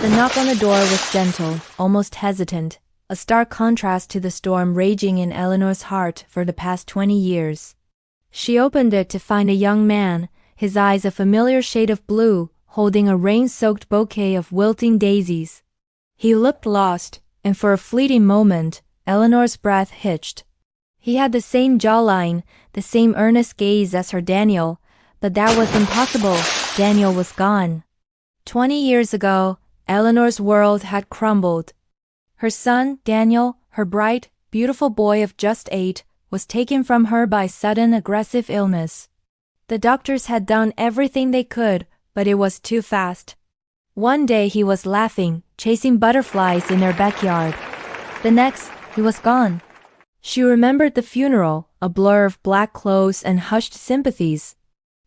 The knock on the door was gentle, almost hesitant, a stark contrast to the storm raging in Eleanor's heart for the past 20 years. She opened it to find a young man, his eyes a familiar shade of blue, holding a rain-soaked bouquet of wilting daisies. He looked lost, and for a fleeting moment, Eleanor's breath hitched. He had the same jawline, the same earnest gaze as her Daniel, but that was impossible. Daniel was gone. 20 years ago, Eleanor's world had crumbled. Her son, Daniel, her bright, beautiful boy of just 8, was taken from her by sudden aggressive illness. The doctors had done everything they could, but it was too fast. One day he was laughing, chasing butterflies in their backyard. The next, he was gone. She remembered the funeral, a blur of black clothes and hushed sympathies.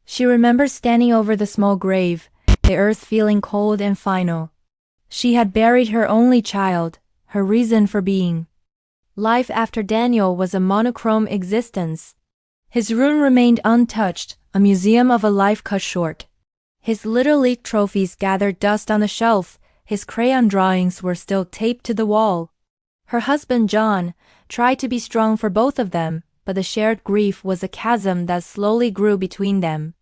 She remembered standing over the small grave, the earth feeling cold and final. She had buried her only child, her reason for being. Life after Daniel was a monochrome existence. His room remained untouched, a museum of a life cut short. His Little League trophies gathered dust on the shelf, his crayon drawings were still taped to the wall. Her husband John tried to be strong for both of them, but the shared grief was a chasm that slowly grew between them.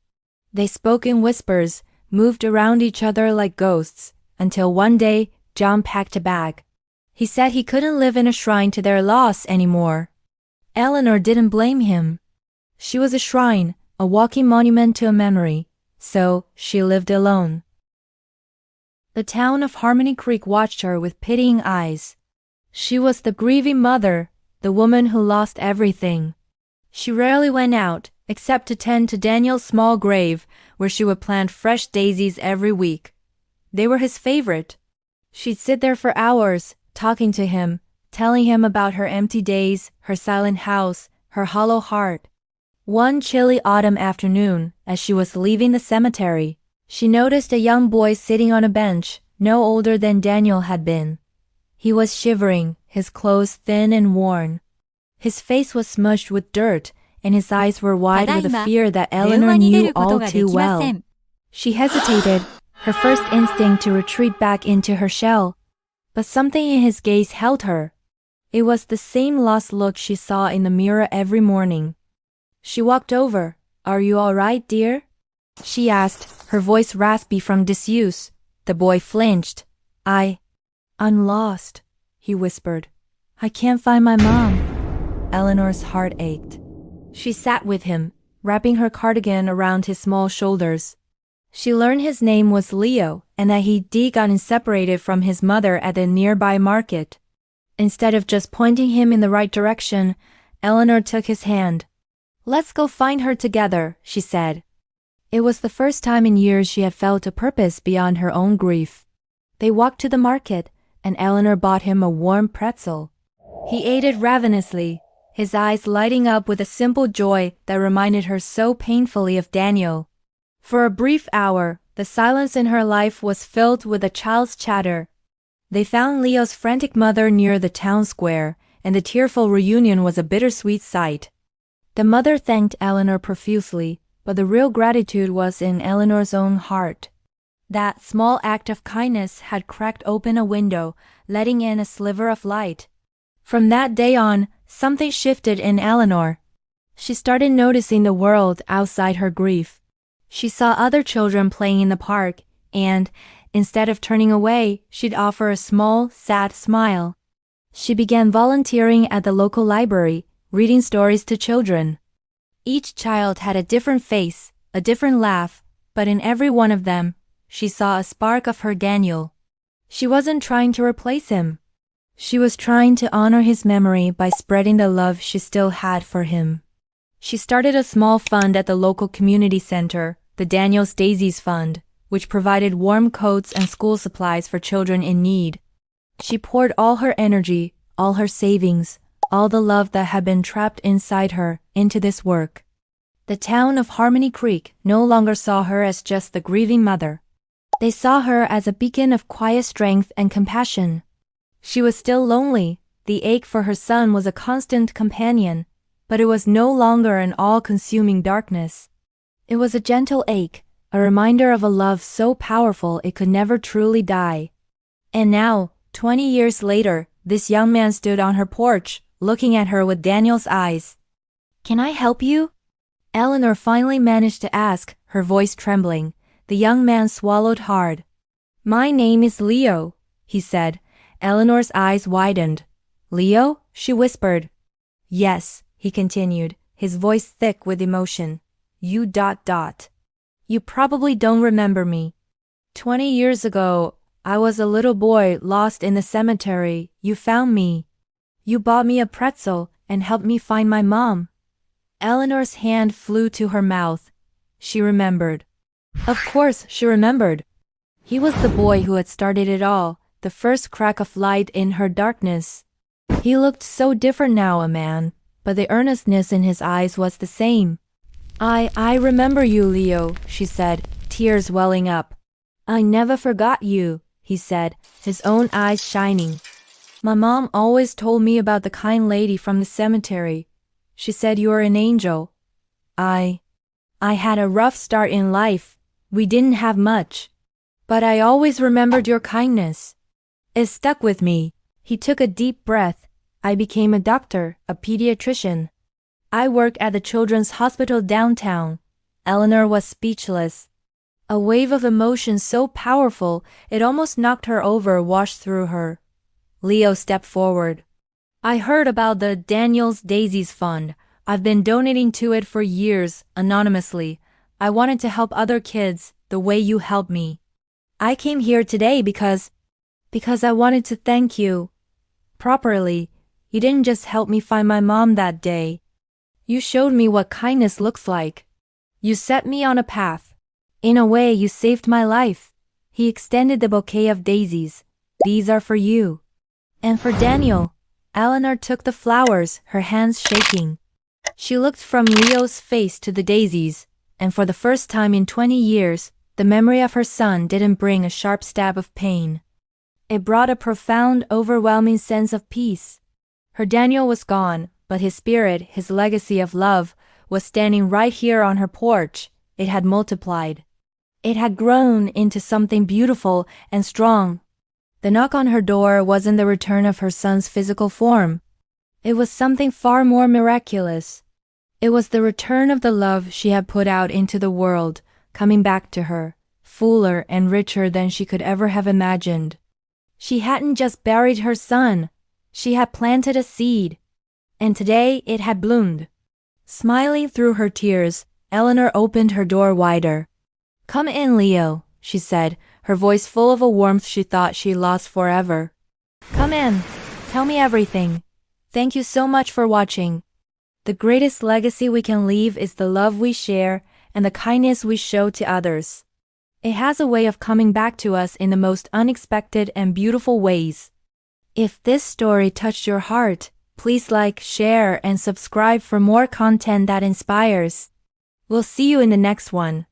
They spoke in whispers, moved around each other like ghosts, until one day, John packed a bag. He said he couldn't live in a shrine to their loss anymore. Eleanor didn't blame him. She was a shrine, a walking monument to a memory, so she lived alone. The town of Harmony Creek watched her with pitying eyes. She was the grieving mother, the woman who lost everything. She rarely went out, except to tend to Daniel's small grave, where she would plant fresh daisies every week. They were his favorite. She'd sit there for hours, talking to him, telling him about her empty days, her silent house, her hollow heart. One chilly autumn afternoon, as she was leaving the cemetery, she noticed a young boy sitting on a bench, no older than Daniel had been. He was shivering, his clothes thin and worn. His face was smudged with dirt, and his eyes were wide with a fear that Eleanor knew all too well. She hesitated, her first instinct to retreat back into her shell. But something in his gaze held her. It was the same lost look she saw in the mirror every morning. She walked over. "Are you all right, dear?" she asked, her voice raspy from disuse. The boy flinched. I'm lost," he whispered. "I can't find my mom." Eleanor's heart ached. She sat with him, wrapping her cardigan around his small shoulders. She learned his name was Leo and that he'd gotten separated from his mother at the nearby market. Instead of just pointing him in the right direction, Eleanor took his hand. "Let's go find her together," she said. It was the first time in years she had felt a purpose beyond her own grief. They walked to the market, and Eleanor bought him a warm pretzel. He ate it ravenously, his eyes lighting up with a simple joy that reminded her so painfully of Daniel. For a brief hour, the silence in her life was filled with a child's chatter. They found Leo's frantic mother near the town square, and the tearful reunion was a bittersweet sight. The mother thanked Eleanor profusely, but the real gratitude was in Eleanor's own heart. That small act of kindness had cracked open a window, letting in a sliver of light. From that day on, something shifted in Eleanor. She started noticing the world outside her grief. She saw other children playing in the park, and, instead of turning away, she'd offer a small, sad smile. She began volunteering at the local library, reading stories to children. Each child had a different face, a different laugh, but in every one of them, she saw a spark of her Daniel. She wasn't trying to replace him. She was trying to honor his memory by spreading the love she still had for him. She started a small fund at the local community center, the Daniel's Daisies Fund, which provided warm coats and school supplies for children in need. She poured all her energy, all her savings, all the love that had been trapped inside her, into this work. The town of Harmony Creek no longer saw her as just the grieving mother. They saw her as a beacon of quiet strength and compassion. She was still lonely, the ache for her son was a constant companion, but it was no longer an all-consuming darkness. It was a gentle ache, a reminder of a love so powerful it could never truly die. And now, 20 years later, this young man stood on her porch, looking at her with Daniel's eyes. "Can I help you?" Eleanor finally managed to ask, her voice trembling. The young man swallowed hard. "My name is Leo," he said. Eleanor's eyes widened. "Leo?" she whispered. "Yes," he continued, his voice thick with emotion. You. You probably don't remember me. 20 years ago, I was a little boy lost in the cemetery. You found me. You bought me a pretzel and helped me find my mom." Eleanor's hand flew to her mouth. She remembered. Of course she remembered. He was the boy who had started it all, the first crack of light in her darkness. He looked so different now, a man, but the earnestness in his eyes was the same. I remember you, Leo," she said, tears welling up. "I never forgot you," he said, his own eyes shining. "My mom always told me about the kind lady from the cemetery. She said you were an angel. I had a rough start in life. We didn't have much. But I always remembered your kindness. It stuck with me." He took a deep breath. "I became a doctor, a pediatrician. I work at the children's hospital downtown." Eleanor was speechless. A wave of emotion so powerful it almost knocked her over washed through her. Leo stepped forward. "I heard about the Daniel's Daisies Fund. I've been donating to it for years, anonymously. I wanted to help other kids the way you helped me. I came here today because I wanted to thank you. Properly. You didn't just help me find my mom that day. You showed me what kindness looks like. You set me on a path. In a way, you saved my life." He extended the bouquet of daisies. "These are for you." "And for Daniel." Eleanor took the flowers, her hands shaking. She looked from Leo's face to the daisies, and for the first time in 20 years, the memory of her son didn't bring a sharp stab of pain. It brought a profound, overwhelming sense of peace. Her Daniel was gone, but his spirit, his legacy of love, was standing right here on her porch. It had multiplied. It had grown into something beautiful and strong. The knock on her door wasn't the return of her son's physical form. It was something far more miraculous. It was the return of the love she had put out into the world, coming back to her, fuller and richer than she could ever have imagined. She hadn't just buried her son. She had planted a seed. And today it had bloomed. Smiling through her tears, Eleanor opened her door wider. "Come in, Leo," she said, her voice full of a warmth she thought she lost forever. "Come in. Tell me everything. Thank you so much for watching. The greatest legacy we can leave is the love we share and the kindness we show to others. It has a way of coming back to us in the most unexpected and beautiful ways." If this story touched your heart, please like, share, and subscribe for more content that inspires. We'll see you in the next one.